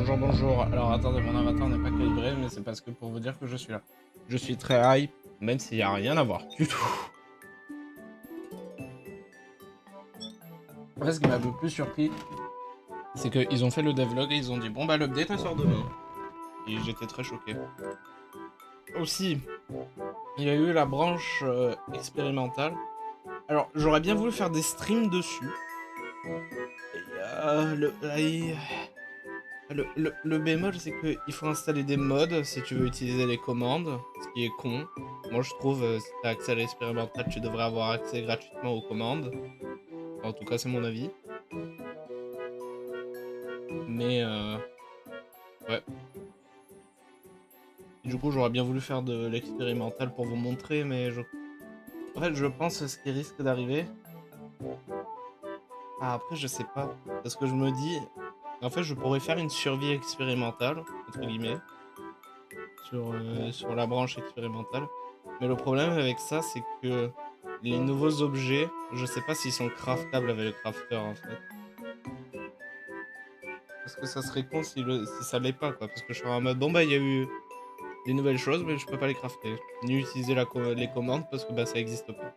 Bonjour, bonjour. Alors attendez, mon avatar n'est pas calibré, mais c'est parce que pour vous dire que je suis là. Je suis très hype, même s'il n'y a rien à voir du tout. En fait, ce qui m'a le plus surpris, c'est qu'ils ont fait le devlog et ils ont dit bon bah l'update elle sort demain. Et j'étais très choqué. Aussi, il y a eu la branche expérimentale. Alors j'aurais bien voulu faire des streams dessus. Le bémol, c'est qu'il faut installer des mods si tu veux utiliser les commandes, ce qui est con. Moi, je trouve, si tu as accès à l'expérimental, tu devrais avoir accès gratuitement aux commandes. En tout cas, c'est mon avis. Mais, ouais. Du coup, j'aurais bien voulu faire de l'expérimental pour vous montrer, mais en fait, je pense que ce qui risque d'arriver... Ah, après, je sais pas. Parce que je me dis... En fait, je pourrais faire une survie expérimentale, entre guillemets, sur la branche expérimentale. Mais le problème avec ça, c'est que les nouveaux objets, je sais pas s'ils sont craftables avec le crafter en fait. Parce que ça serait con si ça l'est pas quoi. Parce que je serais en mode bon bah il y a eu des nouvelles choses mais je peux pas les crafter. Ni utiliser les commandes parce que bah ça existe pas.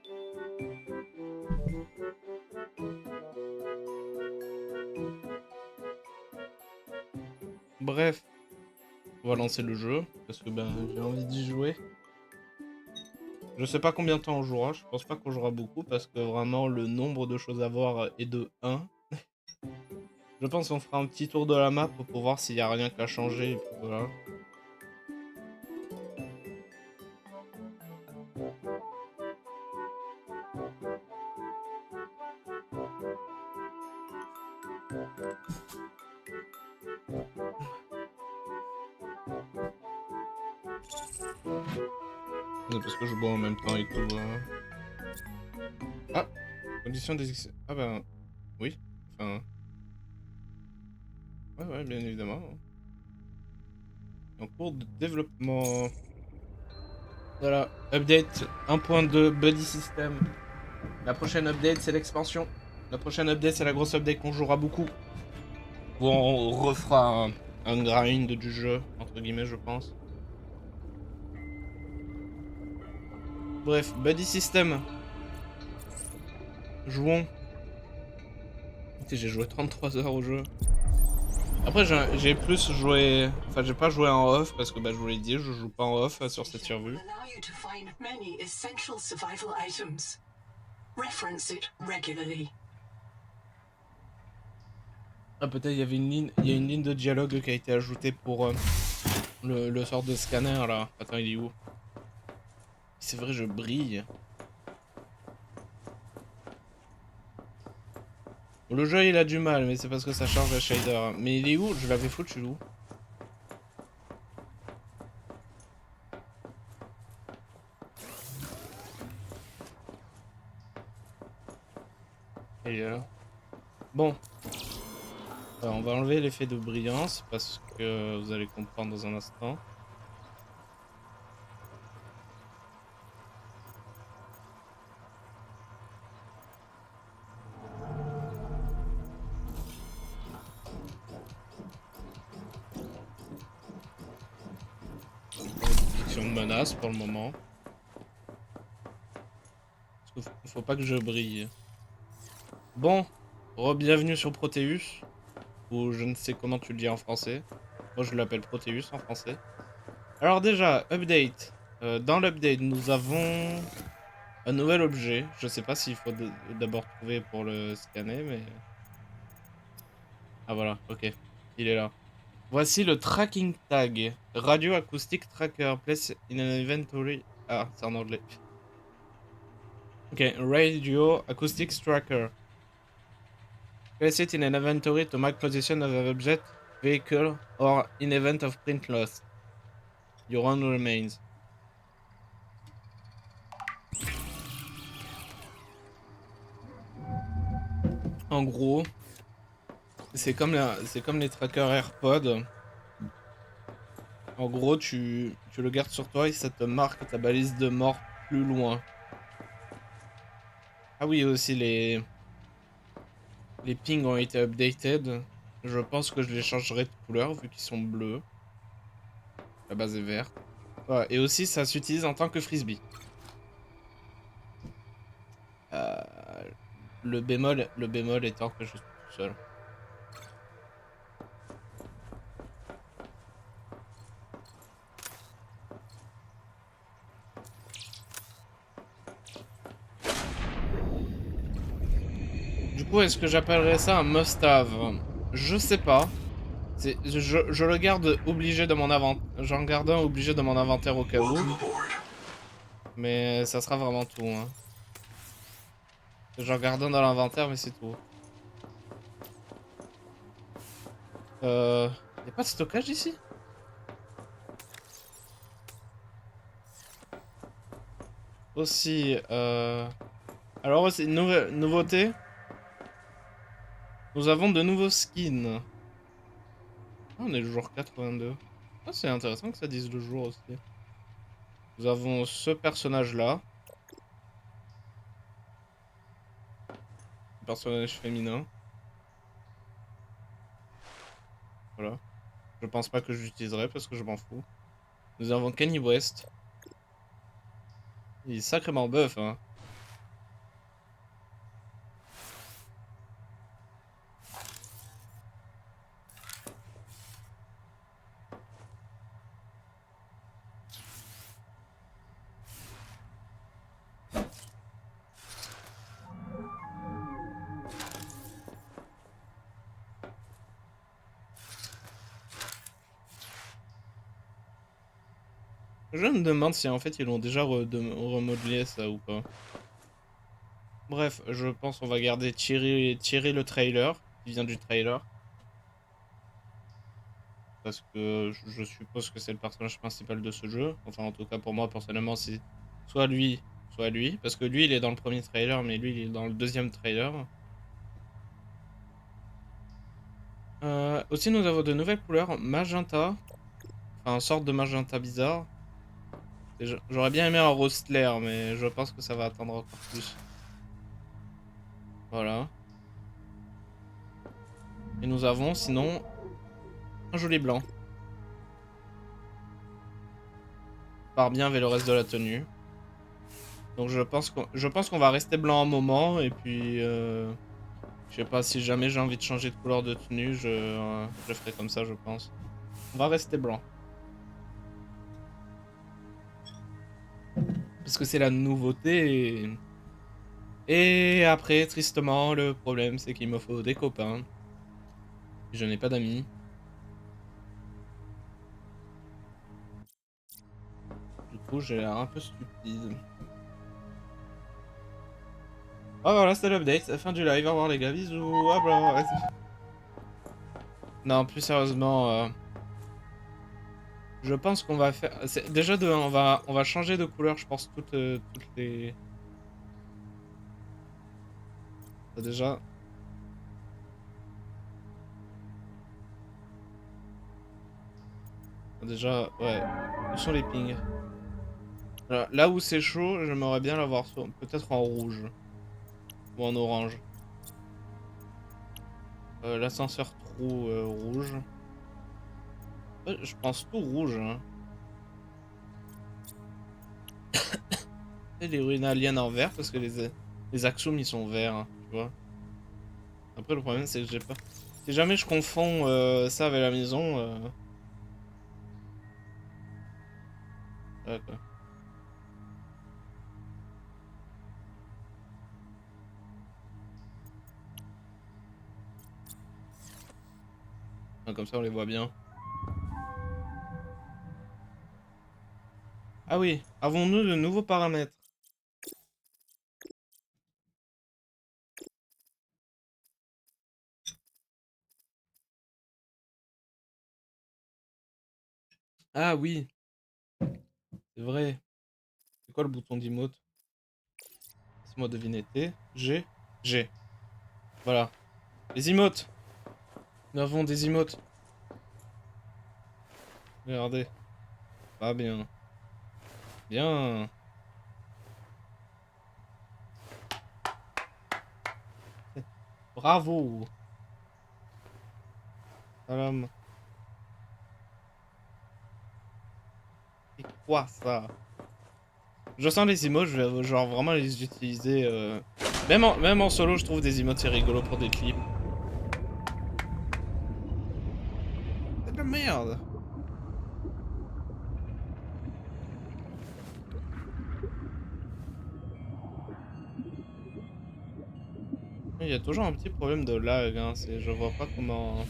Bref, on va lancer le jeu. Parce que ben j'ai envie d'y jouer. Je sais pas combien de temps on jouera, je pense pas qu'on jouera beaucoup parce que vraiment le nombre de choses à voir est de 1. Je pense qu'on fera un petit tour de la map pour voir s'il y a rien qu'à changer et puis voilà. C'est parce que je bois en même temps et tout. Ah, condition des... Ah ben, oui. Enfin... Ouais, bien évidemment. En cours de développement. Voilà, update 1.2 Buddy System. La prochaine update, c'est l'expansion. La prochaine update, c'est la grosse update qu'on jouera beaucoup. Où on refera un grind du jeu, entre guillemets, je pense. Bref, Buddy System. Jouons. J'ai joué 33 heures au jeu. Après, j'ai plus joué... Enfin, j'ai pas joué en off, parce que bah, je vous l'ai dit, je joue pas en off sur cette survie. Ah, peut-être il y avait il y a une ligne de dialogue qui a été ajoutée pour le sort de scanner, là. Attends, il est où? C'est vrai, je brille. Le jeu, il a du mal, mais c'est parce que ça charge le shader. Mais il est où? Je l'avais foutu où? Il est là. Bon. Alors, on va enlever l'effet de brillance, parce que vous allez comprendre dans un instant. Détection de menace pour le moment. Parce qu'il faut pas que je brille. Bon. Re-bienvenue sur Proteus. Ou je ne sais comment tu le dis en français. Moi, je l'appelle Proteus en français. Alors déjà, update. Dans l'update, nous avons un nouvel objet. Je sais pas s'il faut d'abord trouver pour le scanner, mais... Ah voilà, ok. Il est là. Voici le tracking tag. Radio acoustic tracker. Place in an inventory. Ah, c'est en anglais. Ok, radio acoustics tracker. Place it in an inventory to mark position of an object, vehicle, or in event of print loss. Your own remains. En gros, c'est comme les trackers AirPods. En gros, tu le gardes sur toi et ça te marque ta balise de mort plus loin. Ah oui, aussi les pings ont été updated. Je pense que je les changerai de couleur vu qu'ils sont bleus. La base est verte. Ouais, et aussi, ça s'utilise en tant que frisbee. Euh, le bémol étant que je suis tout seul. Du coup, est-ce que j'appellerais ça un must-have? Je sais pas. Je le garde obligé de mon inventaire. J'en garde un obligé de mon inventaire au cas où. Mais ça sera vraiment tout. Hein. J'en garde un dans l'inventaire, mais c'est tout. Y a pas de stockage ici? Aussi, alors aussi, nouveauté. Nous avons de nouveaux skins. Ah, on est le jour 82. Ah, c'est intéressant que ça dise le jour aussi. Nous avons ce personnage-là. Personnage féminin. Voilà. Je pense pas que j'utiliserai parce que je m'en fous. Nous avons Kanye West. Il est sacrément buff, hein. Je me demande si en fait ils l'ont déjà remodelé ça ou pas. Bref, je pense qu'on va garder Thierry le trailer, qui vient du trailer. Parce que je suppose que c'est le personnage principal de ce jeu. Enfin, en tout cas, pour moi, personnellement, c'est soit lui, soit lui. Parce que lui, il est dans le premier trailer, mais lui, il est dans le deuxième trailer. Aussi, nous avons de nouvelles couleurs. Magenta. Enfin, une sorte de magenta bizarre. J'aurais bien aimé un rose clair, mais je pense que ça va attendre encore plus. Voilà. Et nous avons, sinon, un joli blanc. Part bien avec le reste de la tenue. Donc je pense qu'on va rester blanc un moment, et puis... je sais pas, si jamais j'ai envie de changer de couleur de tenue, je ferai comme ça, je pense. On va rester blanc. Parce que c'est la nouveauté. Et après, tristement, le problème, c'est qu'il me faut des copains. Je n'ai pas d'amis. Du coup, j'ai l'air un peu stupide. Ah voilà, c'était l'update. Fin du live. Au revoir les gars. Bisous. Ah, bah, non, plus sérieusement, je pense qu'on va faire... Déjà, on va changer de couleur, je pense, toutes les... Déjà... Déjà, ouais. Où sont les pings? Alors, là où c'est chaud, j'aimerais bien l'avoir peut-être en rouge. Ou en orange. L'ascenseur trou rouge. Je pense tout rouge. Hein. Et les ruines aliens en vert parce que les Axum ils sont verts. Hein, tu vois. Après le problème c'est que j'ai pas... Si jamais je confonds ça avec la maison... Ouais, quoi. Ouais, comme ça on les voit bien. Ah oui, avons-nous de nouveaux paramètres? Ah oui, c'est vrai. C'est quoi le bouton d'emote? Laisse-moi deviner. T, G, G. Voilà. Les emotes. Nous avons des emotes. Regardez. Ah bien. Bien. Bravo. Salam. C'est quoi ça? Je sens les emotes, je vais genre vraiment les utiliser. Même en solo, je trouve des emotes c'est rigolo pour des clips. C'est de la merde. Il y a toujours un petit problème de lag, hein. Je vois pas comment.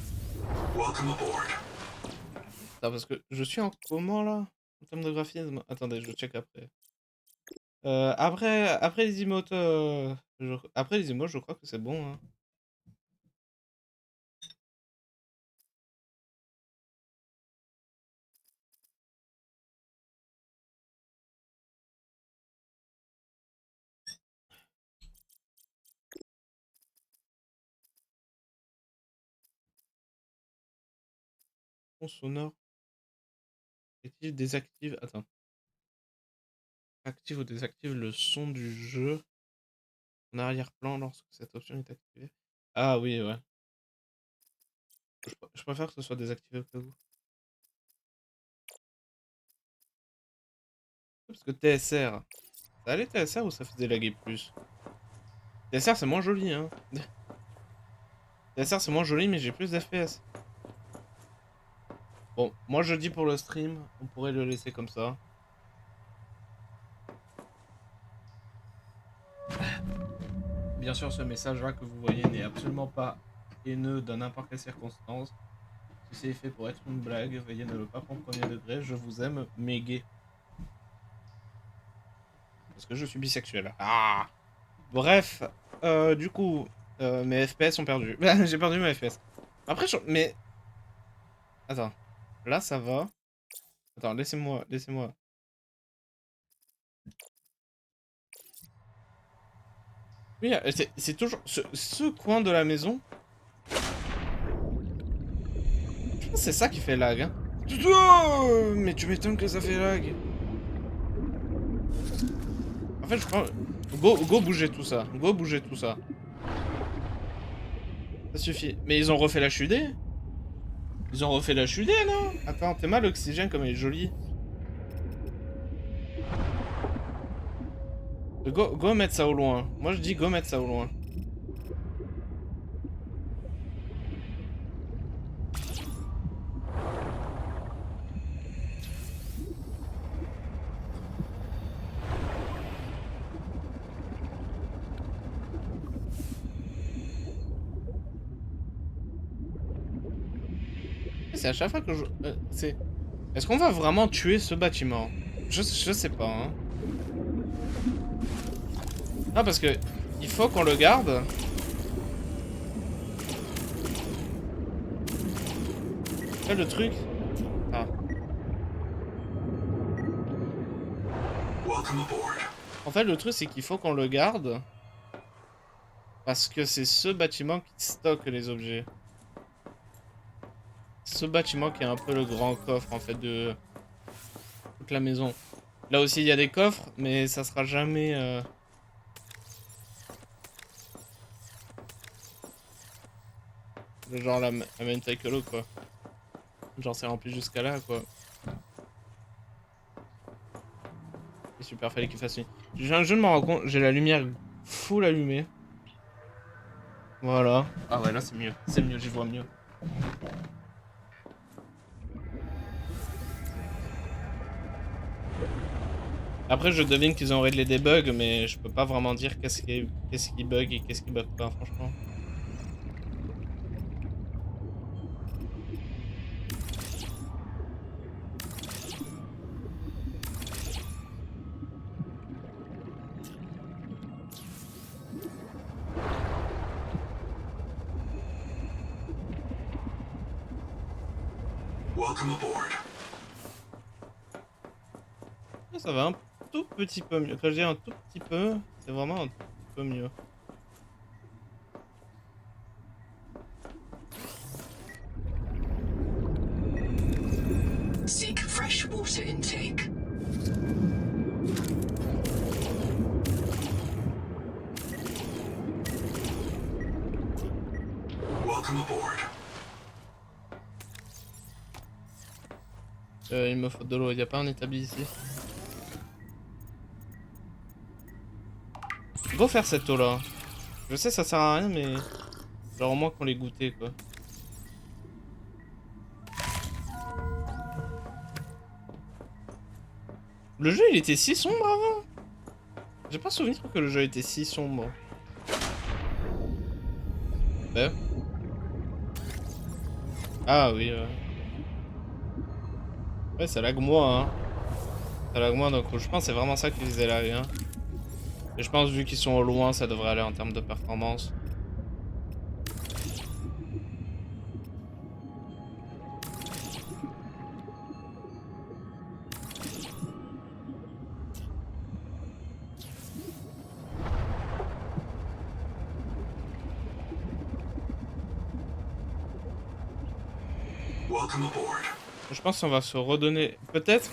Attends, parce que je suis en comment là? En termes de graphisme? Attendez, je check après. Après les emotes, après les emotes, je crois que c'est bon, hein. Son sonore. Active, désactive. Attends. Active ou désactive le son du jeu en arrière-plan lorsque cette option est activée. Ah oui, ouais. Je préfère que ce soit désactivé au cas où. Parce que TSR. Ça allait TSR ou ça faisait laguer plus? TSR c'est moins joli, hein. TSR c'est moins joli, mais j'ai plus d'FPS. Bon, moi je dis pour le stream, on pourrait le laisser comme ça. Bien sûr, ce message-là que vous voyez n'est absolument pas haineux dans n'importe quelle circonstance. Si c'est fait pour être une blague, veuillez ne le pas prendre au premier degré. Je vous aime, mais gay. Parce que je suis bisexuel. Ah! Bref, du coup, mes FPS ont perdu. J'ai perdu mes FPS. Après, mais... Attends. Là, ça va. Attends, laissez-moi. Oui, c'est toujours... Ce coin de la maison, je pense que c'est ça qui fait lag, hein. Oh, mais tu m'étonnes que ça fait lag. En fait, je pense... Go bouger tout ça. Go bouger tout ça. Ça suffit. Mais ils ont refait la HUD? Ils ont refait la HUD, non? Attends, t'es mal l'oxygène comme elle est jolie. Go mettre ça au loin. Moi, je dis go mettre ça au loin. C'est à chaque fois que je... c'est... Est-ce qu'on va vraiment tuer ce bâtiment? Je sais pas, hein. Non, parce que... Il faut qu'on le garde. Là, le truc... Ah. En fait, le truc, c'est qu'il faut qu'on le garde. Parce que c'est ce bâtiment qui stocke les objets. Ce bâtiment qui est un peu le grand coffre, en fait, de... toute la maison. Là aussi, il y a des coffres, mais ça sera jamais... genre la même taille que l'autre, quoi. Genre, c'est rempli jusqu'à là, quoi. C'est super, fallait qu'il fasse nuit. Je me rends compte, j'ai la lumière full allumée. Voilà. Ah ouais, là c'est mieux. C'est mieux, j'y vois mieux. Après, je devine qu'ils ont réglé des bugs, mais je peux pas vraiment dire qu'est-ce qui bug et qu'est-ce qui bug pas, franchement. Ça va un tout petit peu mieux. Quand je dis un tout petit peu, c'est vraiment un tout petit peu mieux. Seek fresh water intake. Welcome aboard. Il me faut de l'eau, il n'y a pas un établi ici. Go faire cette eau là. Je sais ça sert à rien mais... Genre au moins qu'on l'ait goûté quoi. Le jeu il était si sombre avant. J'ai pas souvenir que le jeu était si sombre. Ouais. Ah oui ouais ça lag moi hein. Ça lag moi donc je pense que c'est vraiment ça qui faisait lag hein. Et je pense vu qu'ils sont au loin ça devrait aller en termes de performance. Welcome aboard. Je pense qu'on va se redonner... Peut-être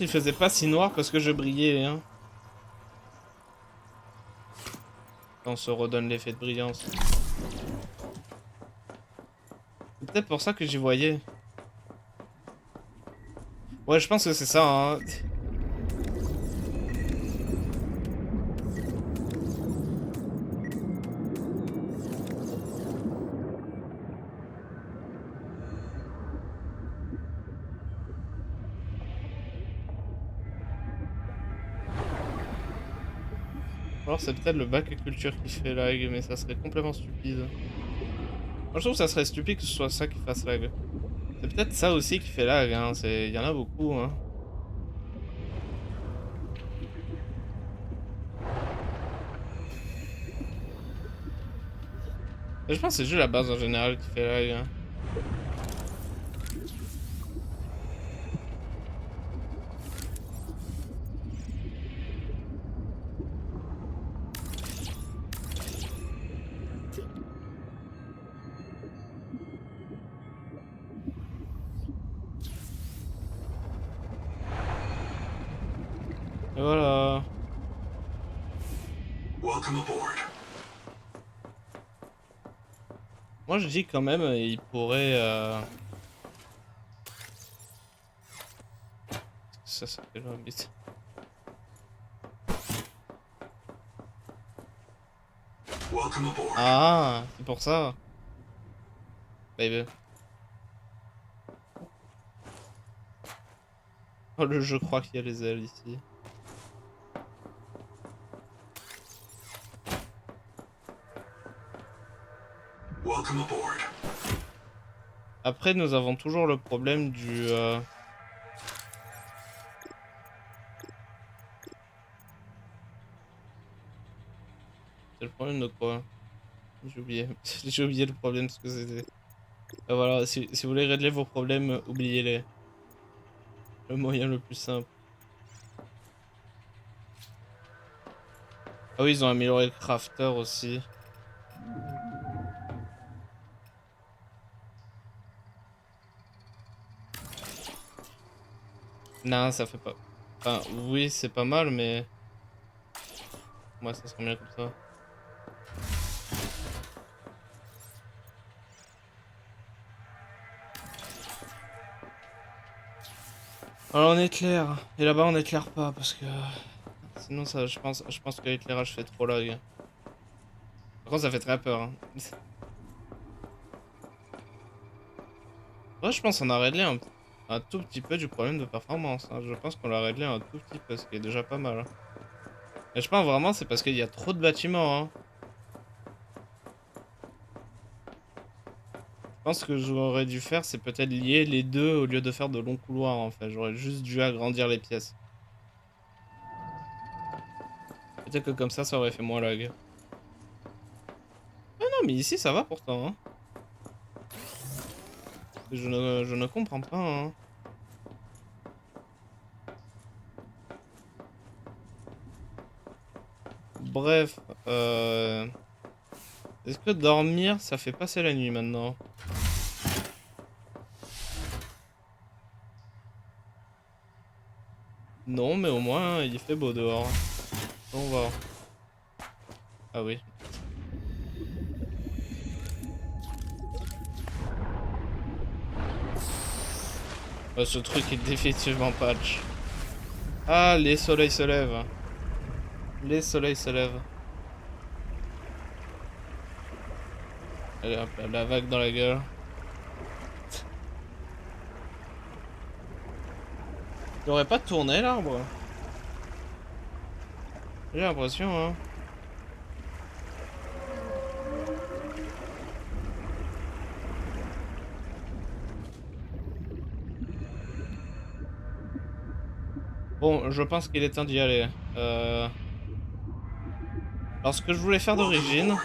il faisait pas si noir parce que je brillais hein. On se redonne l'effet de brillance. C'est peut-être pour ça que j'y voyais. Ouais, je pense que c'est ça, hein. Alors c'est peut-être le bac à culture qui fait lag, mais ça serait complètement stupide. Moi je trouve que ça serait stupide que ce soit ça qui fasse lag. C'est peut-être ça aussi qui fait lag, hein. Il y en a beaucoup, hein. Mais je pense que c'est juste la base en général qui fait lag, hein. Et voilà. Welcome aboard. Moi je dis quand même, il pourrait... Ça s'appelle un bit. Welcome aboard. Ah, c'est pour ça. Baby. Oh, le jeu croit qu'il y a les ailes ici. Welcome aboard. Après, nous avons toujours le problème du... C'est le problème de quoi? J'ai oublié. J'ai oublié le problème ce que c'était. Voilà, si vous voulez régler vos problèmes, oubliez-les. Le moyen le plus simple. Ah oui, ils ont amélioré le crafter aussi. Non, ça fait pas... Enfin, oui, c'est pas mal, mais... Moi, ça serait bien comme ça. Alors on éclaire. Et là-bas, on éclaire pas, parce que... Sinon, ça, je pense que l'éclairage fait trop lag. Par contre, ça fait très peur. Hein. Ouais, je pense qu'on a réglé un tout petit peu du problème de performance. Hein. Je pense qu'on l'a réglé un tout petit peu, ce qui est déjà pas mal. Hein. Et je pense vraiment c'est parce qu'il y a trop de bâtiments. Hein. Je pense que j'aurais dû faire, c'est peut-être lier les deux au lieu de faire de longs couloirs en fait. J'aurais juste dû agrandir les pièces. Peut-être que comme ça aurait fait moins lag. Ah non, mais ici ça va pourtant. Hein. Je ne comprends pas. Hein. Bref, est-ce que dormir ça fait passer la nuit maintenant? Non, mais au moins il fait beau dehors. On va voir. Ah oui. Ce truc est définitivement patch. Ah, les soleils se lèvent. Les soleils se lèvent. Allez hop là, la vague dans la gueule. Il aurait pas tourné l'arbre? J'ai l'impression, hein. Bon, je pense qu'il est temps d'y aller. Alors, ce que je voulais faire d'origine...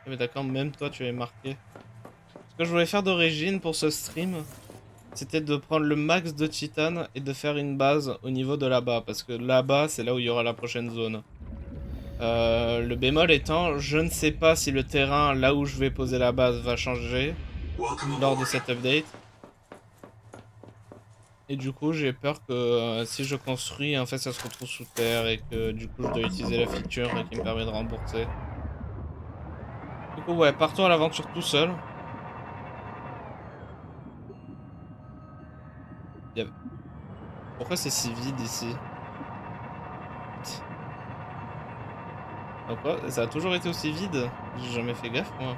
Mais d'accord, même toi, tu es marqué. Ce que je voulais faire d'origine pour ce stream, c'était de prendre le max de titane et de faire une base au niveau de là-bas. Parce que là-bas, c'est là où il y aura la prochaine zone. Le bémol étant, je ne sais pas si le terrain, là où je vais poser la base, va changer lors de cette update. Et du coup, j'ai peur que si je construis, en fait, ça se retrouve sous terre et que du coup, je dois utiliser la feature qui me permet de rembourser. Du coup, ouais, partons à l'aventure tout seul. Pourquoi c'est si vide ici? Quoi? Ça a toujours été aussi vide? J'ai jamais fait gaffe, moi.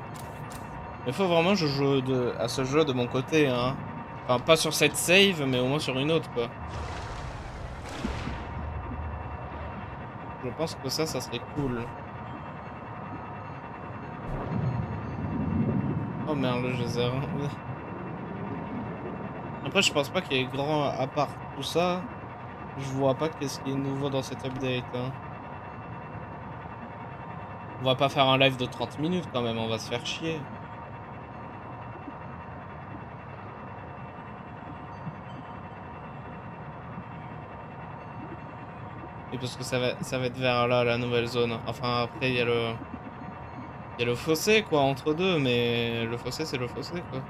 Mais faut vraiment que je joue à ce jeu de mon côté, hein. Enfin, pas sur cette save, mais au moins sur une autre, quoi. Je pense que ça serait cool. Oh merde, le geyser. Après, je pense pas qu'il y ait grand à part tout ça. Je vois pas qu'est-ce qui est nouveau dans cette update, hein. On va pas faire un live de 30 minutes quand même, on va se faire chier. Et parce que ça va être vers là, la nouvelle zone. Enfin, après, il y a le fossé, quoi, entre deux, mais le fossé, c'est le fossé, quoi.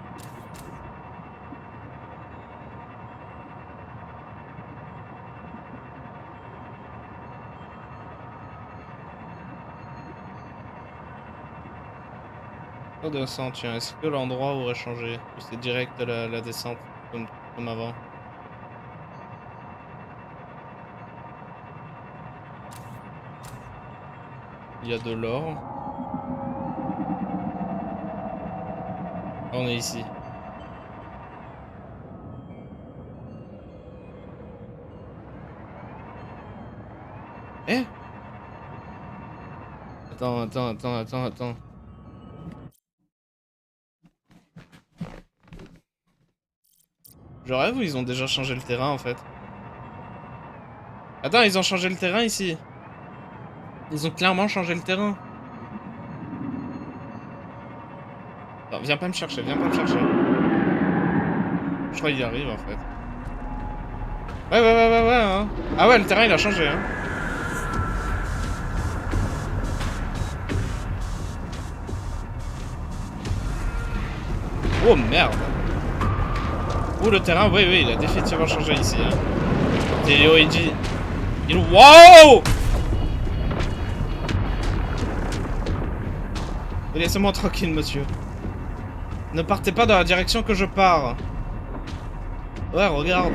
Oh, descente, tiens, est-ce que l'endroit aurait changé? Ou c'est direct la descente, comme avant? Il y a de l'or. Ah, on est ici. Eh? Attends. Je rêve ou ils ont déjà changé le terrain, en fait? Attends, ils ont changé le terrain ici. Ils ont clairement changé le terrain. Attends, viens pas me chercher, viens pas me chercher. Je crois qu'il y arrive, en fait. Ouais, hein. Ah ouais, le terrain, il a changé, hein. Oh, merde. Oh, le terrain, oui, il a définitivement changé ici, hein. Théo, il dit... Wow! Laissez-moi tranquille, monsieur. Ne partez pas dans la direction que je pars. Ouais, regarde.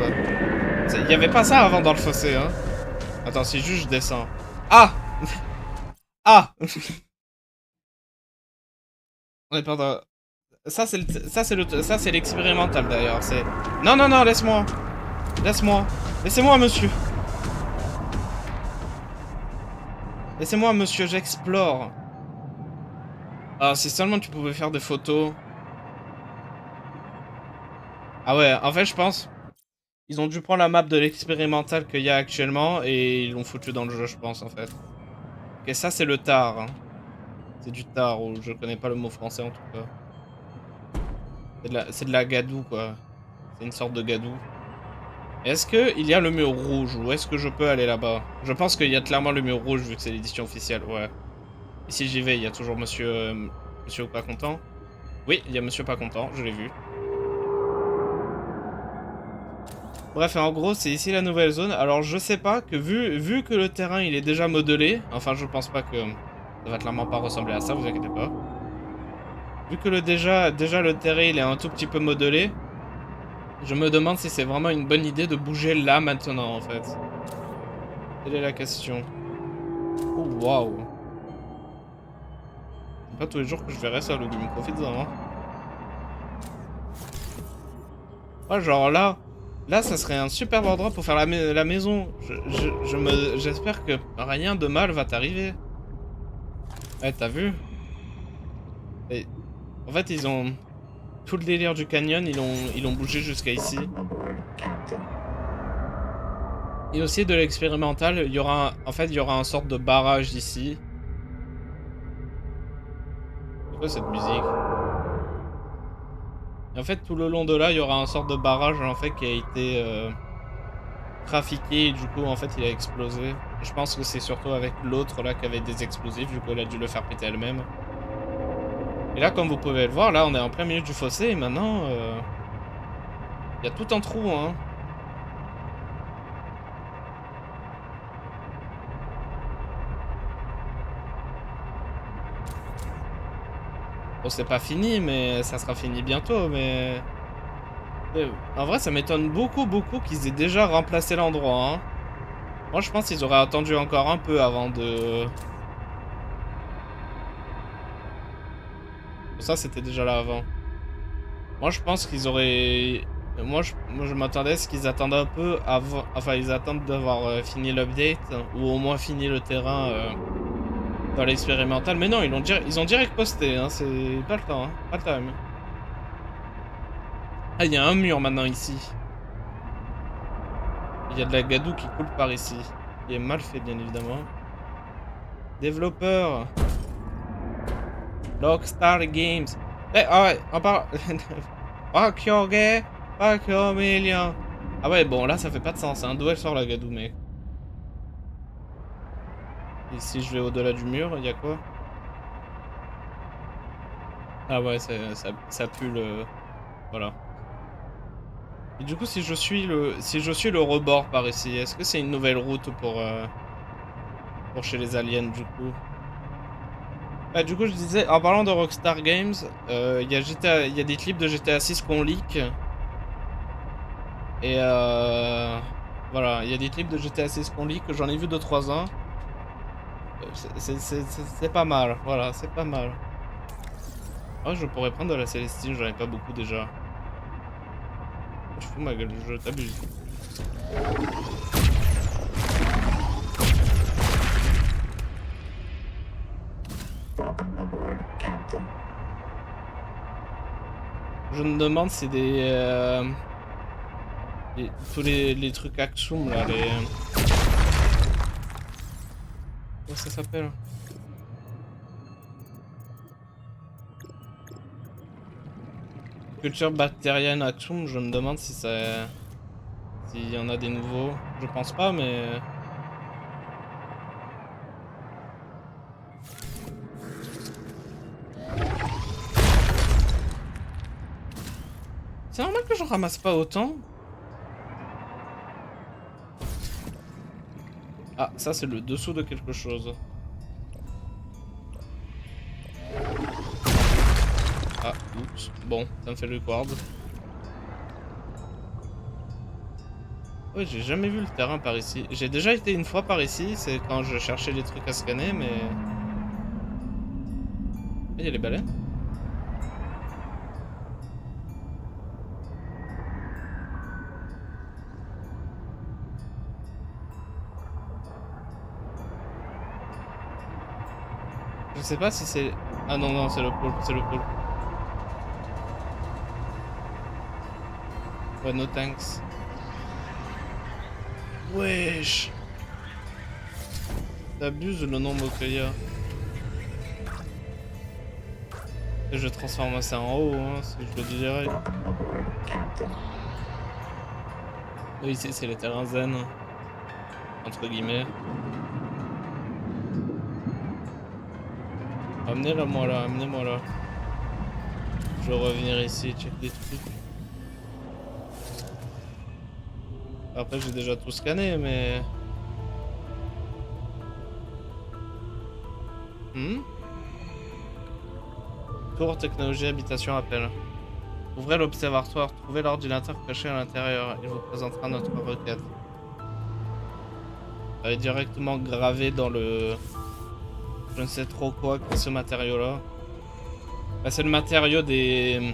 Il y avait pas ça avant dans le fossé, hein. Attends, si juste je descends. Ah! Ah! On est pas dans... Ça c'est l'expérimental d'ailleurs. C'est... Non, laisse-moi. Laissez-moi, monsieur. Laissez-moi, monsieur, j'explore. Ah, si seulement tu pouvais faire des photos. Ah ouais, en fait, je pense... Ils ont dû prendre la map de l'expérimental qu'il y a actuellement et ils l'ont foutu dans le jeu, je pense, en fait. Ok, ça, c'est le tard. Hein. C'est du tard, ou je connais pas le mot français, en tout cas. C'est de la gadoue, quoi. C'est une sorte de gadoue. Est-ce qu'il y a le mur rouge, ou est-ce que je peux aller là-bas? Je pense qu'il y a clairement le mur rouge, vu que c'est l'édition officielle, ouais. Et si j'y vais, il y a toujours monsieur... monsieur pas content. Oui, il y a monsieur pas content, je l'ai vu. Bref, en gros, c'est ici la nouvelle zone. Alors, je sais pas, que vu que le terrain, il est déjà modelé... Enfin, je pense pas que... Ça va clairement pas ressembler à ça, vous inquiétez pas. Vu que déjà le terrain, il est un tout petit peu modelé... Je me demande si c'est vraiment une bonne idée de bouger là maintenant en fait. Quelle est la question? Oh waouh. C'est pas tous les jours que je verrais ça, le Gumi Pizza, hein. Ouais, genre là, ça serait un super endroit pour faire la maison. J'espère que rien de mal va t'arriver. Ouais, t'as vu? Et, en fait, ils ont tout le délire du canyon, ils l'ont bougé jusqu'à ici. Et aussi de l'expérimental, il y aura, en fait, il y aura un sorte de barrage ici. C'est quoi cette musique? Et en fait, tout le long de là, il y aura un sorte de barrage en fait qui a été trafiqué et du coup, en fait, il a explosé. Je pense que c'est surtout avec l'autre là qui avait des explosifs, du coup, elle a dû le faire péter elle-même. Et là, comme vous pouvez le voir, là, on est en plein milieu du fossé et maintenant, il y a tout un trou, hein. Bon, c'est pas fini, mais ça sera fini bientôt, mais... En vrai, ça m'étonne beaucoup qu'ils aient déjà remplacé l'endroit, hein. Moi, je pense qu'ils auraient attendu encore un peu avant de... Ça, c'était déjà là avant. Moi, je pense qu'ils auraient... moi, je m'attendais à ce qu'ils attendent un peu avant... Enfin, ils attendent d'avoir fini l'update, ou au moins fini le terrain dans l'expérimental. Mais non, ils ont direct posté, hein. C'est pas le temps, hein. Pas le time. Ah, il y a un mur maintenant ici. Il y a de la gadoue qui coule par ici. Qui est mal fait, bien évidemment. Développeur. Rockstar Games. Eh, ah ouais, on parle... Fuck your gay, fuck your million. Ah ouais, bon, là, ça fait pas de sens, hein. D'où elle sort la gadoue, mec? Et si je vais au-delà du mur, il y a quoi? Ah ouais, ça pue le... Voilà. Et du coup, si je suis le rebord par ici, est-ce que c'est une nouvelle route pour chez les aliens, du coup? Bah, du coup, je disais, en parlant de Rockstar Games, il y a des clips de GTA 6 qu'on leak. Et voilà, il y a des clips de GTA 6 qu'on leak, que j'en ai vu 2-3 ans. C'est pas mal, voilà, c'est pas mal. Ah, je pourrais prendre de la Célestine, j'en ai pas beaucoup déjà. Je fous ma gueule, je t'abuse. Je me demande si tous les trucs Axum là, les... Comment ça s'appelle? Culture bactérienne Axum, je me demande si ça... S'il y en a des nouveaux. Je pense pas, mais... C'est normal que j'en ramasse pas autant. Ah, ça c'est le dessous de quelque chose. Ah, oups. Bon, ça me fait le quad. Ouais, j'ai jamais vu le terrain par ici. J'ai déjà été une fois par ici, c'est quand je cherchais des trucs à scanner, mais... Il y a les baleines. Je sais pas si c'est... Ah non, non, c'est le pôle, c'est le pôle. Ouais, no thanks. Wesh. T'abuses le nombre qu'il y a. Et je transforme ça en haut, hein, si je le dis direct. Oui, ici c'est les terrains zen. Entre guillemets. Amenez-la moi là, amenez-moi là. Je vais revenir ici, check des trucs. Après j'ai déjà tout scanné, mais... Tour, technologie, habitation, appel. Ouvrez l'observatoire, trouvez l'ordinateur caché à l'intérieur. Il vous présentera notre requête. Elle est directement gravée dans le... Je ne sais trop quoi que ce matériau-là. Bah, c'est le matériau des...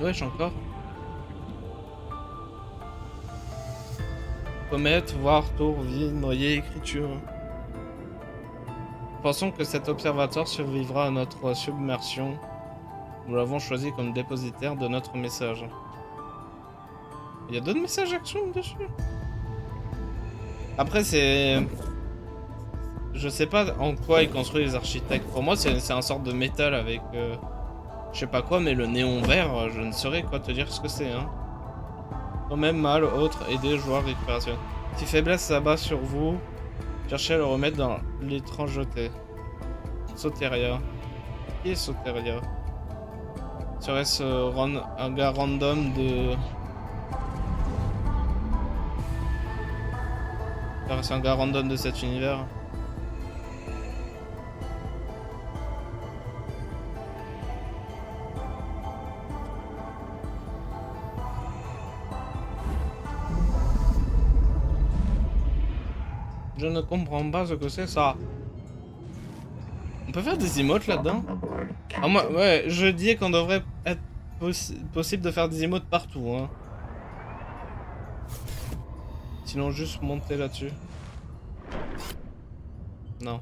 Wesh, encore. Comète, voir, tour, vie, noyer, écriture. Pensons que cet observatoire survivra à notre submersion. Nous l'avons choisi comme dépositaire de notre message. Il y a d'autres messages action dessus. Après, c'est... Je sais pas en quoi ils construisent les architectes. Pour moi, c'est un sorte de métal avec... je sais pas quoi, mais le néon vert, je ne saurais quoi te dire ce que c'est, hein. Quand même, mal, autre, aider, joueur, récupération. Si faiblesse s'abat sur vous, cherchez à le remettre dans l'étrangeté. Soteria. Qui est Soteria? Serait-ce un gars random de... Serait-ce un gars random de cet univers? Je ne comprends pas ce que c'est ça. On peut faire des emotes là-dedans? Ah, moi, ouais, je dis qu'on devrait être possible de faire des emotes partout, hein. Sinon, juste monter là-dessus. Non.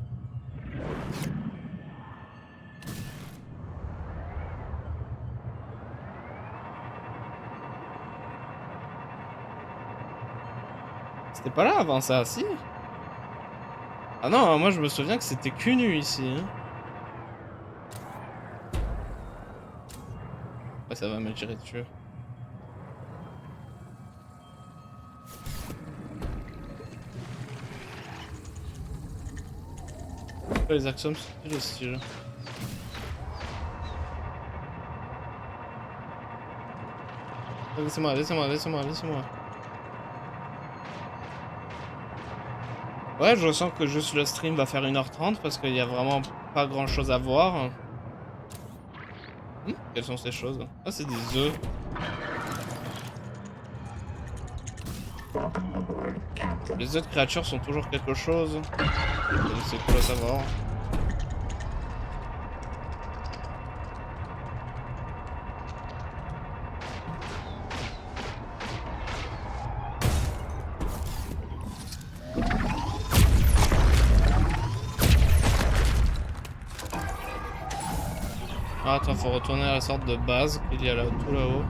C'était pas là avant ça, si? Ah non, moi je me souviens que c'était cul nu ici, hein. Ouais, ça va me tirer dessus. Les axiomes, c'est le style. Laissez-moi, laissez-moi, laissez-moi, laissez-moi. Ouais, je sens que juste le stream va faire 1h30 parce qu'il y a vraiment pas grand chose à voir. Quelles sont ces choses? Ah, c'est des œufs. Les autres créatures sont toujours quelque chose. C'est cool à savoir. Ah, attends, faut retourner à la sorte de base qu'il y a là, tout là-haut.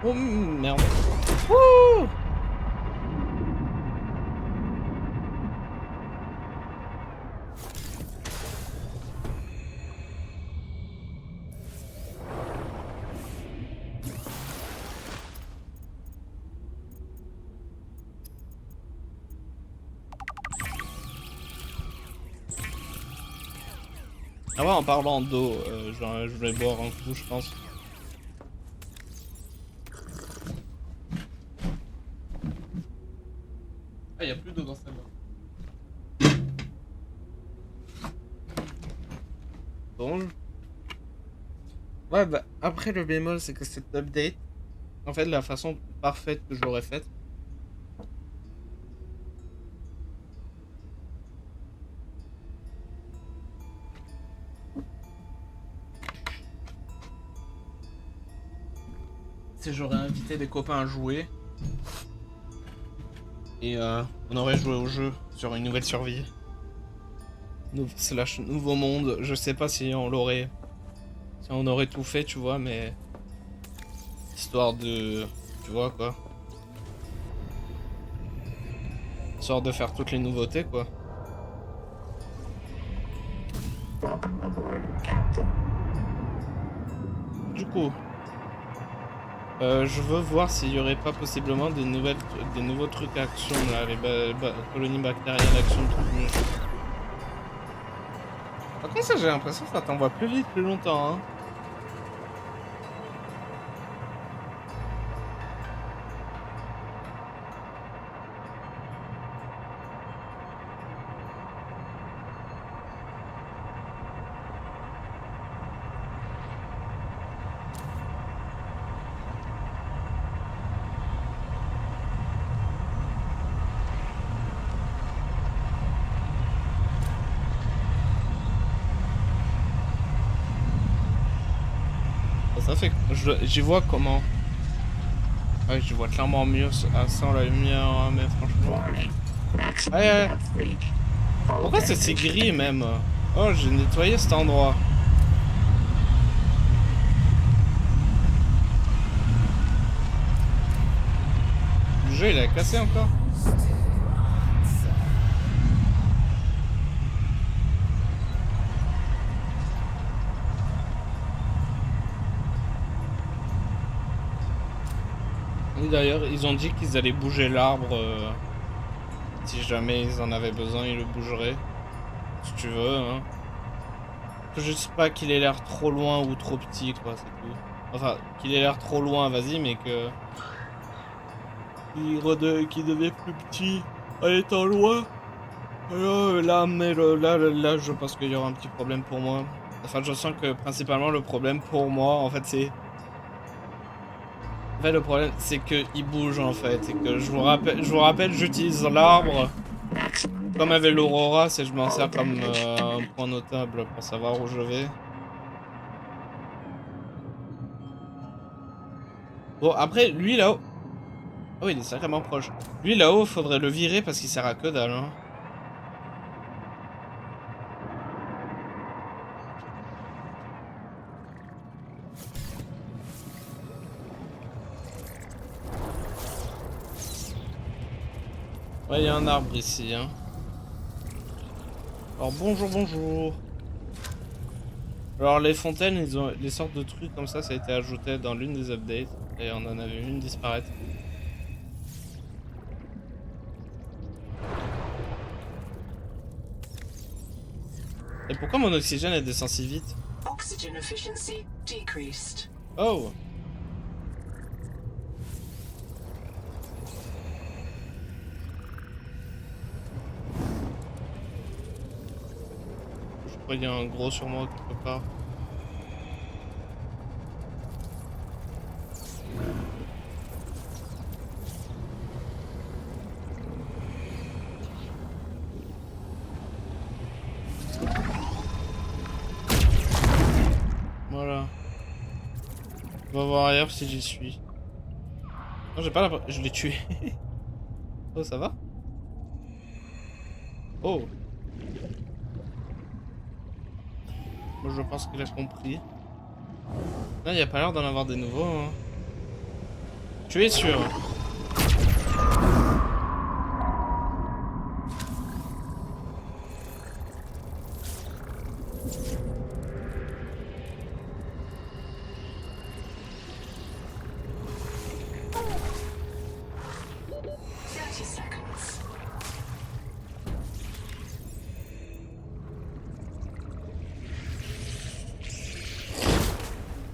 Oh merde. Wouh! Ah ouais, en parlant d'eau, je vais boire un coup, je pense. Ah, y a plus d'eau dans celle-là. Bon. Ouais, bah, après le bémol, c'est que cette update, en fait, la façon parfaite que je l'aurais faite, c'est j'aurais invité des copains à jouer. Et on aurait joué au jeu sur une nouvelle survie. Slash nouveau monde. Je sais pas si on l'aurait... Si on aurait tout fait, tu vois, mais... Histoire de... Tu vois, quoi. Histoire de faire toutes les nouveautés, quoi. Du coup... je veux voir s'il y aurait pas possiblement des nouveaux trucs à action là, les colonies bactériennes d'action de trucs mieux. Par contre ça j'ai l'impression que ça t'envoie plus vite, plus longtemps hein. Ça fait... J'y vois comment. Ouais, j'y vois clairement mieux sans la lumière, hein, mais franchement... Ouais, ouais. Pourquoi c'est si gris, même? Oh, j'ai nettoyé cet endroit. Le jeu, il a cassé encore? Et d'ailleurs, ils ont dit qu'ils allaient bouger l'arbre. Si jamais ils en avaient besoin, ils le bougeraient. Si tu veux, hein. Faut juste pas qu'il ait l'air trop loin ou trop petit, quoi, c'est tout. Enfin, qu'il ait l'air trop loin, vas-y, mais que... qu'il devient plus petit en étant loin. Là, mais là, je pense qu'il y aura un petit problème pour moi. Enfin, je sens que principalement le problème pour moi, en fait, c'est... En fait, le problème, c'est qu'il bouge, en fait. Et que je vous rappelle, j'utilise l'arbre comme avec l'Aurora, c'est je m'en sers comme un point notable pour savoir où je vais. Bon, après, lui, là-haut... Ah oui, il est sacrément proche. Lui, là-haut, faudrait le virer parce qu'il sert à que dalle, hein. Ouais, il y a un arbre ici, hein. Alors, bonjour, bonjour. Alors, les fontaines, ils ont... Les sortes de trucs comme ça a été ajouté dans l'une des updates. Et on en avait vu une disparaître. Et pourquoi mon oxygène est descend si vite? Oxygen efficiency decreased. Oh! Je crois qu'il y a un gros sur moi quelque part. Voilà. On va voir ailleurs si j'y suis. Non, j'ai pas la... Je l'ai tué. Oh, ça va? Oh! Moi, je pense qu'il a compris. Là, il n'y a pas l'air d'en avoir des nouveaux, hein. Tu es sûr?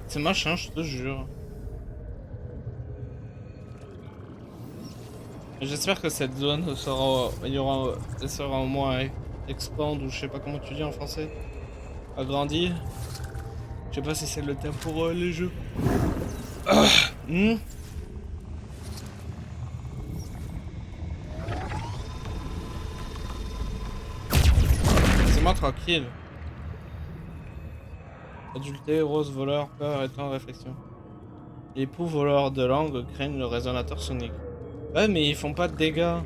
C'est machin, je te jure. J'espère que cette zone sera... Elle sera au moins expand ou je sais pas comment tu dis en français. Agrandie. Je sais pas si c'est le terme pour les jeux. Ah, C'est-moi tranquille. Adulté, rose, voleur, peur et temps de réflexion. Époux, voleur de langue, craignent le résonateur sonique. Ouais, mais ils font pas de dégâts.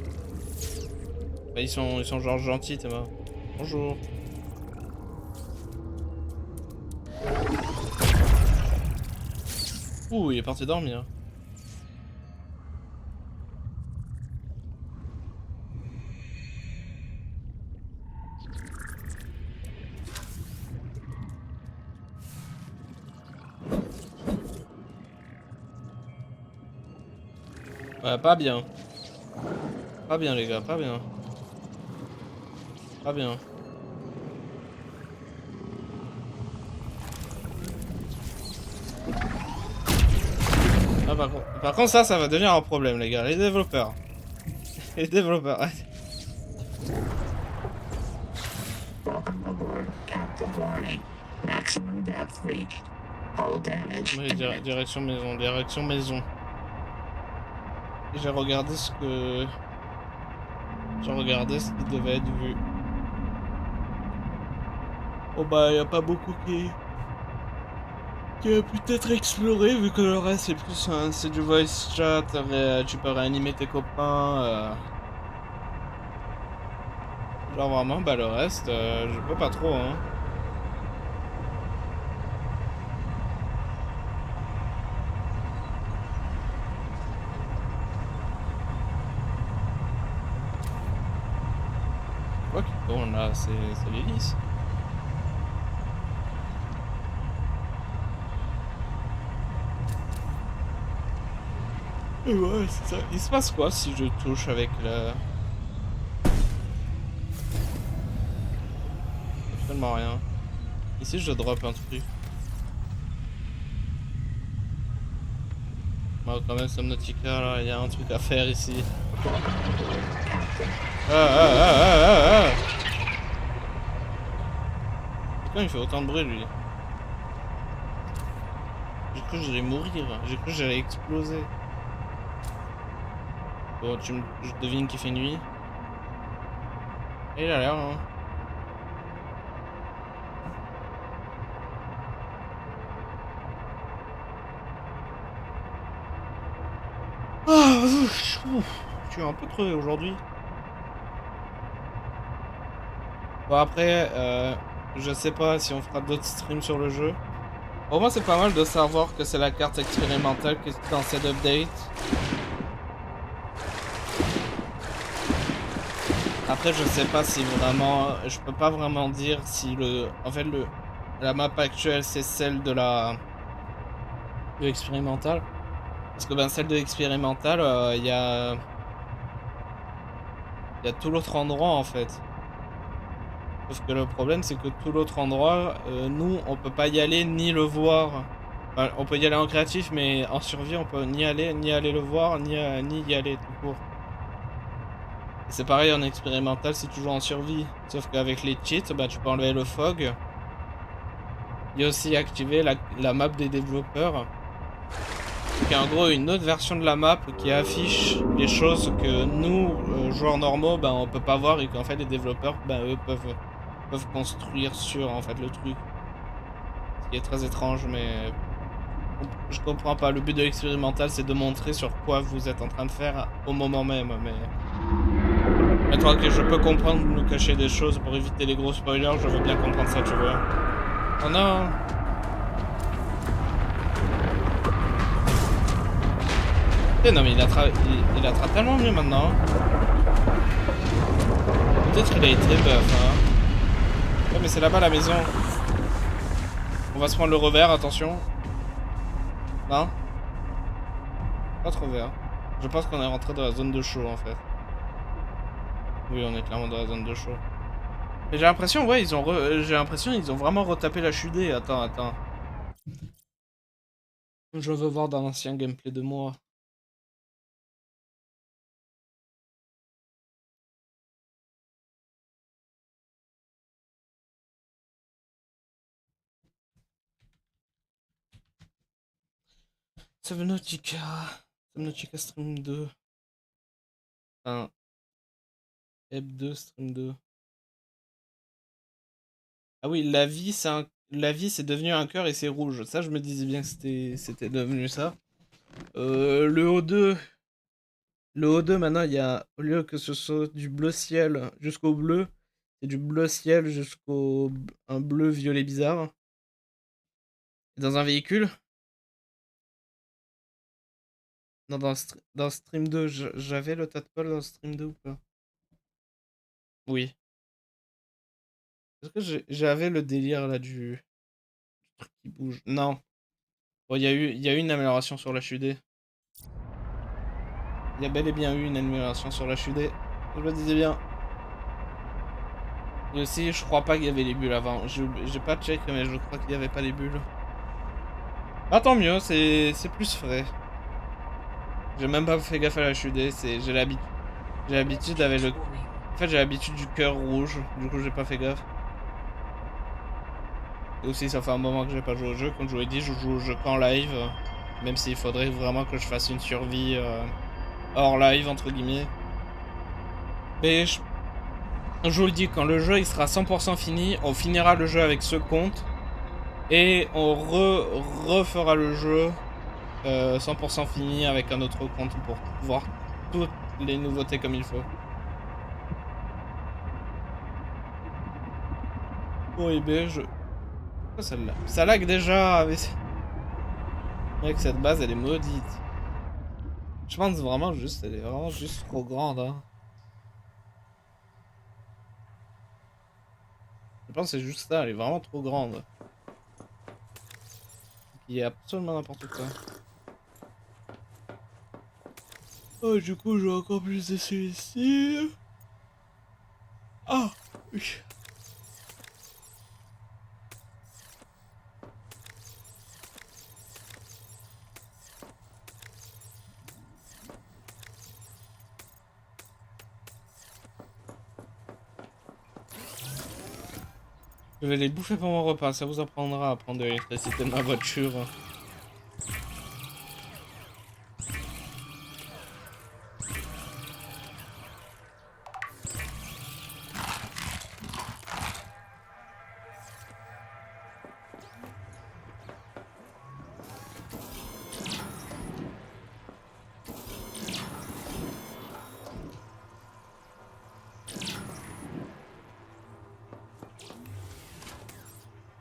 Bah, ils sont genre gentils, Théma. Bonjour. Ouh, il est parti dormir. Ouais, pas bien. Pas bien, les gars, pas bien. Pas bien. Ah, par contre, ça va devenir un problème, les gars. Les développeurs. Les développeurs. Oui, direction maison, direction maison. J'ai regardé ce que... J'ai regardé ce qui devait être vu. Oh bah, y a pas beaucoup qui... qui a peut-être exploré vu que le reste c'est plus c'est du voice chat, tu peux réanimer tes copains. Genre vraiment, bah le reste, je peux pas trop, hein. Quoi qui tourne là, c'est l'hélice. Et ouais, c'est ça. Il se passe quoi si je touche avec la... Absolument rien. Ici je drop un truc. Bon, quand même, Subnautica, là, il y a un truc à faire ici. Pourquoi il fait autant de bruit, lui? J'ai cru que j'allais mourir. J'ai cru que j'allais exploser. Bon, je devine qu'il fait nuit. Et il a l'air, hein. Ah, ouf, je suis un peu crevé aujourd'hui. Bon après, je sais pas si on fera d'autres streams sur le jeu. Au moins c'est pas mal de savoir que c'est la carte expérimentale qui est dans cette update. Après je sais pas si vraiment, je peux pas vraiment dire si en fait la map actuelle c'est celle de l'expérimentale. Parce que ben celle de l'expérimentale, il y a tout l'autre endroit en fait. Sauf que le problème, c'est que tout l'autre endroit, nous, on peut pas y aller ni le voir. Enfin, on peut y aller en créatif, mais en survie, on peut ni aller le voir, ni y aller tout court. C'est pareil en expérimental si tu joues en survie. Sauf qu'avec les cheats, bah, tu peux enlever le fog. Il y a aussi activer la map des développeurs. Qui est en gros une autre version de la map qui affiche les choses que nous, joueurs normaux, bah, on peut pas voir et qu'en fait les développeurs, bah, eux peuvent construire sur en fait le truc. Ce qui est très étrange, mais je comprends pas. Le but de l'expérimental, c'est de montrer sur quoi vous êtes en train de faire au moment même, mais... Maintenant que je peux comprendre nous cacher des choses pour éviter les gros spoilers, je veux bien comprendre ça, tu vois. Oh non! Eh non mais il attrape tellement mieux maintenant. Peut-être qu'il a été buff, hein. Ouais mais c'est là-bas la maison. On va se prendre le revers, attention. Non? Pas trop vert. Je pense qu'on est rentré dans la zone de chaud en fait. Oui, on est clairement dans la zone de chaud. Mais j'ai l'impression, ouais, j'ai l'impression ils ont vraiment retapé la HUD. Attends. Je veux voir dans l'ancien gameplay de moi. Subnautica Stream 2. Enfin, Eb 2 Stream 2. Ah oui, la vie c'est devenu un cœur et c'est rouge. Ça je me disais bien que c'était devenu ça. Le O2 maintenant il y a, au lieu que ce soit du bleu ciel jusqu'au bleu, c'est du bleu ciel jusqu'au un bleu violet bizarre. Et dans un véhicule. Non, dans Stream 2, j'avais le tadpole dans Stream 2 ou pas? Oui. Est-ce que j'avais le délire là du truc qui bouge? Non. Bon, il y a eu une amélioration sur la HUD. Il y a bel et bien eu une amélioration sur la HUD. Je me disais bien. Et aussi, je crois pas qu'il y avait les bulles avant. J'ai pas check, mais je crois qu'il y avait pas les bulles. Ah, tant mieux, c'est plus frais. J'ai même pas fait gaffe à la HUD, j'ai l'habitude avec le... En fait, j'ai l'habitude du cœur rouge, du coup j'ai pas fait gaffe. Et aussi, ça fait un moment que j'ai pas joué au jeu. Comme je vous l'ai dit, je joue au jeu qu'en live. Même s'il faudrait vraiment que je fasse une survie hors live, entre guillemets. Mais je vous le dis, quand le jeu il sera 100% fini, on finira le jeu avec ce compte. Et on refera le jeu 100% fini avec un autre compte pour voir toutes les nouveautés comme il faut. Oh et ben je... Pourquoi celle-là? Ça lag déjà, mais... Mec, cette base elle est maudite. Je pense vraiment juste, elle est vraiment juste trop grande, hein. Je pense que c'est juste ça, elle est vraiment trop grande. Il y a absolument n'importe quoi. Oh, du coup, je vais encore plus essayer ici. Ah, oui. Je vais les bouffer pour mon repas, ça vous apprendra à prendre de l'électricité de ma voiture.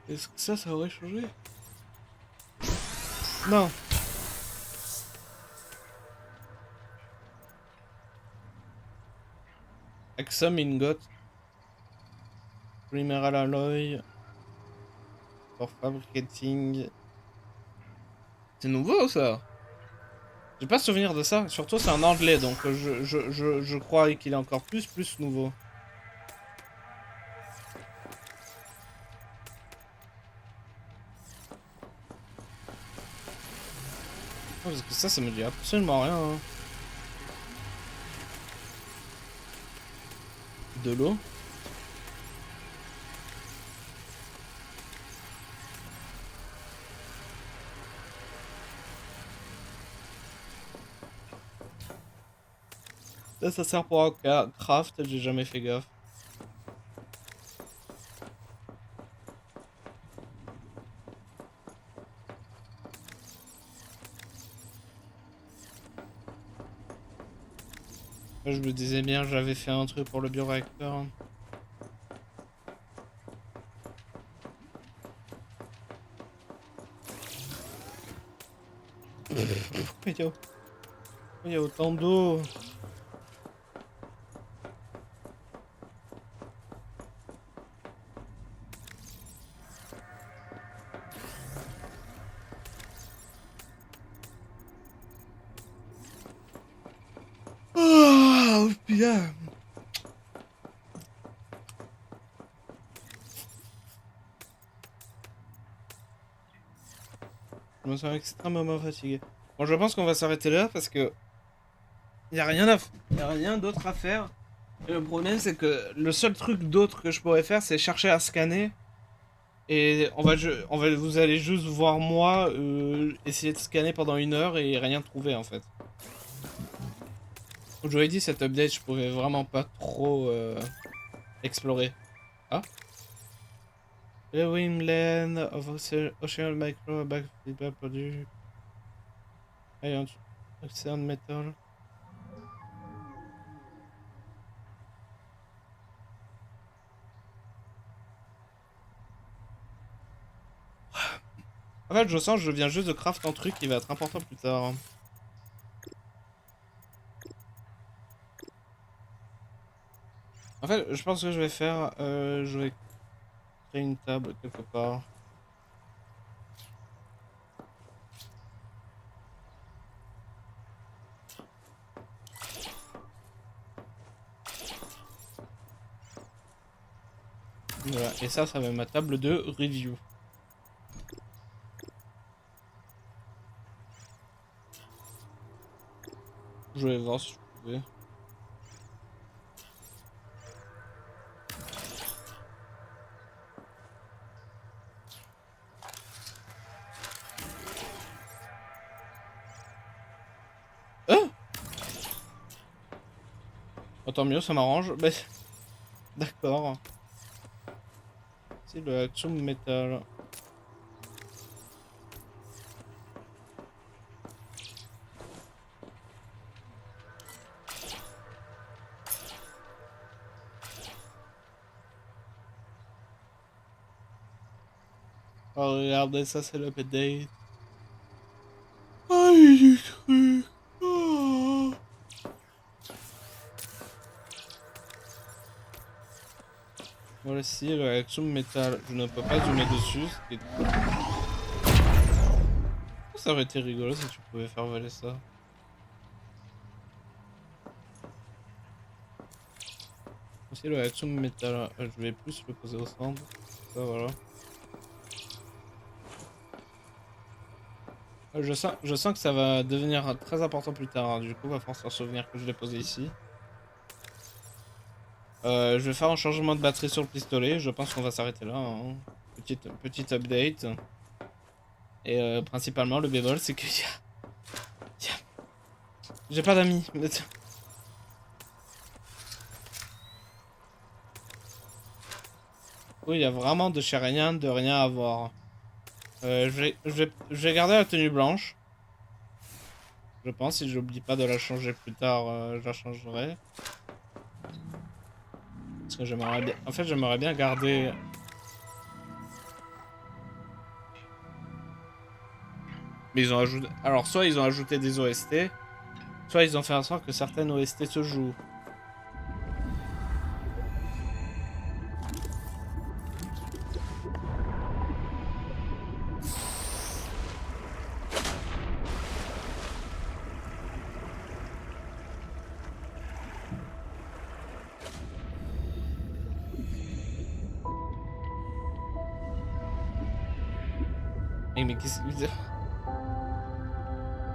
Est-ce que ça aurait changé? Non. Axum Ingot. Primeral Alloy. For Fabricating. C'est nouveau ça? J'ai pas souvenir de ça. Surtout c'est en anglais donc je crois qu'il est encore plus nouveau. Parce que ça me dit absolument rien. Hein. De l'eau. Ça sert pour un craft, j'ai jamais fait gaffe. Je me disais bien, j'avais fait un truc pour le bioréacteur. Pourquoi il y a autant d'eau? Oh, bien. Je me sens extrêmement fatigué. Bon, je pense qu'on va s'arrêter là parce que y a rien d'autre à faire. Et le problème, c'est que le seul truc d'autre que je pourrais faire, c'est chercher à scanner. Et vous allez juste voir moi essayer de scanner pendant 1 heure et rien trouver en fait. Comme je vous l'ai dit, cette update, je pouvais vraiment pas trop explorer. Ah? The Wimland of Ocean Micro Backflipper Product. Iron Oxygen Metal. En fait, je sens que je viens juste de craft un truc qui va être important plus tard. En fait, je pense que je vais faire... je vais créer une table quelque part. Voilà, et ça va être ma table de review. Je vais voir si je pouvais. Ah! Oh, tant mieux, ça m'arrange. Bah, d'accord. C'est le Axum Metal. Oh, regardez, ça, c'est l'update. Oh, il y a des trucs. Oh. Voici le Axiom Metal. Je ne peux pas zoomer dessus, ce qui est cool. Ça aurait été rigolo si tu pouvais faire voler ça. Voici le Axiom Metal. Je vais plus le poser au centre. Ça, voilà. Je sens que ça va devenir très important plus tard. Hein. Du coup, va falloir se souvenir que je l'ai posé ici. Je vais faire un changement de batterie sur le pistolet. Je pense qu'on va s'arrêter là. Hein. Petite update. Et principalement, le bémol, c'est que j'ai pas d'amis. Oui, il y a vraiment de chez rien, de rien à voir. Je vais garder la tenue blanche. Je pense, si j'oublie pas de la changer plus tard, je la changerai. Parce que j'aimerais bien... En fait, j'aimerais bien garder... Mais ils ont ajouté... Alors, soit ils ont ajouté des OST, soit ils ont fait en sorte que certaines OST se jouent. Mais qu'est-ce que...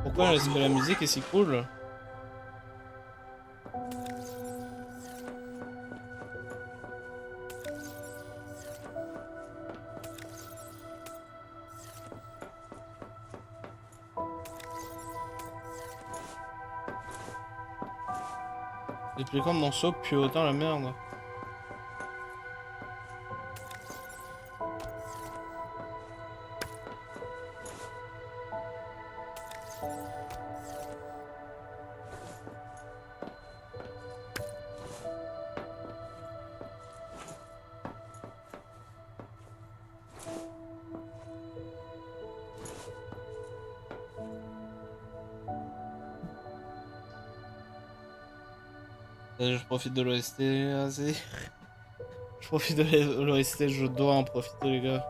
Pourquoi est-ce que la musique est si cool? Depuis quand mon saut pue autant la merde? Je profite de l'OST, vas-y. Je profite de l'OST, je dois en profiter les gars.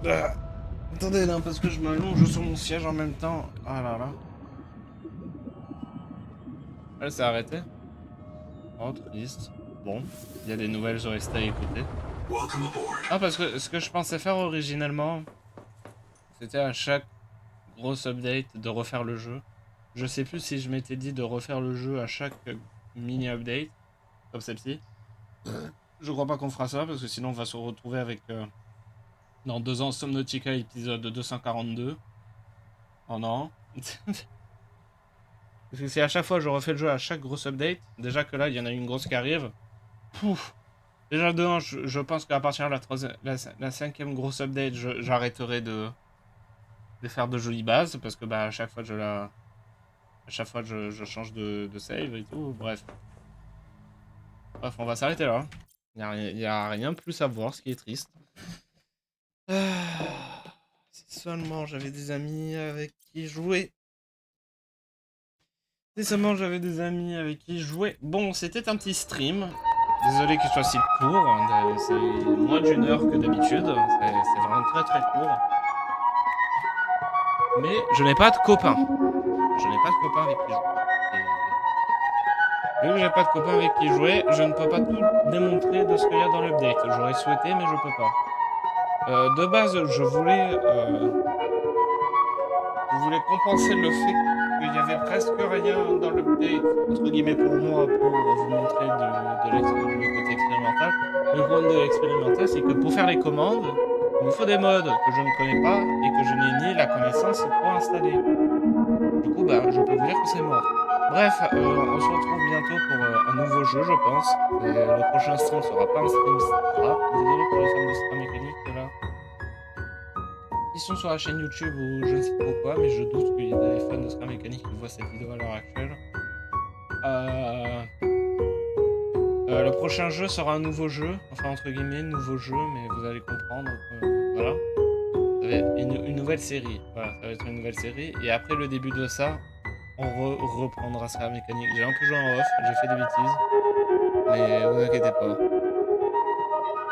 Ah. Attendez là, parce que je m'allonge sur mon siège en même temps. Ah là là. Elle s'est arrêtée. Oh, triste. Bon, il y a des nouvelles OST à écouter. Welcome aboard. Ah, parce que ce que je pensais faire originellement, c'était à chaque grosse update de refaire le jeu. Je sais plus si je m'étais dit de refaire le jeu à chaque mini update, comme celle-ci. Je crois pas qu'on fera ça, parce que sinon on va se retrouver avec... dans 2 ans, Subnautica épisode 242. Oh non. Parce que si à chaque fois je refais le jeu à chaque grosse update, déjà que là il y en a une grosse qui arrive. Pouf. Déjà de 1, je pense qu'à partir de la 5e grosse update, j'arrêterai de faire de jolies bases, parce que bah à chaque fois je change de save et tout, bref. Bref, on va s'arrêter là. Il y a rien de plus à voir, ce qui est triste. Si seulement j'avais des amis avec qui jouer. Si seulement j'avais des amis avec qui jouer. Bon, c'était un petit stream. Désolé qu'il soit si court. C'est moins d'1 heure que d'habitude. C'est vraiment très très court. Mais je n'ai pas de copain. Je n'ai pas de copain avec qui jouer. Et... vu que j'ai pas de copain avec qui jouer, je ne peux pas tout démontrer de ce qu'il y a dans l'update. J'aurais souhaité, mais je peux pas. De base, je voulais... voulais compenser le fait qu'il y avait presque rien dans l'update, entre guillemets pour moi, pour vous montrer le côté expérimental. Le problème de l'expérimental, c'est que pour faire les commandes, il me faut des modes que je ne connais pas et que je n'ai ni la connaissance pour installer. Du coup, bah, je peux vous dire que c'est mort. Bref, on se retrouve bientôt pour un nouveau jeu, je pense. Le prochain stream sera pas un stream Stra. Désolé pour les fans de Stra Mécanique, là. Ils sont sur la chaîne YouTube ou je ne sais pas quoi, mais je doute qu'il y ait des fans de Stra Mécanique qui voient cette vidéo à l'heure actuelle. Le prochain jeu sera un nouveau jeu, enfin entre guillemets, nouveau jeu, mais vous allez comprendre. Voilà. Ça va être une nouvelle série. Voilà, ça va être une nouvelle série. Et après le début de ça, on reprendra Stra Mécanique. J'ai un peu joué en off, j'ai fait des bêtises. Mais vous inquiétez pas.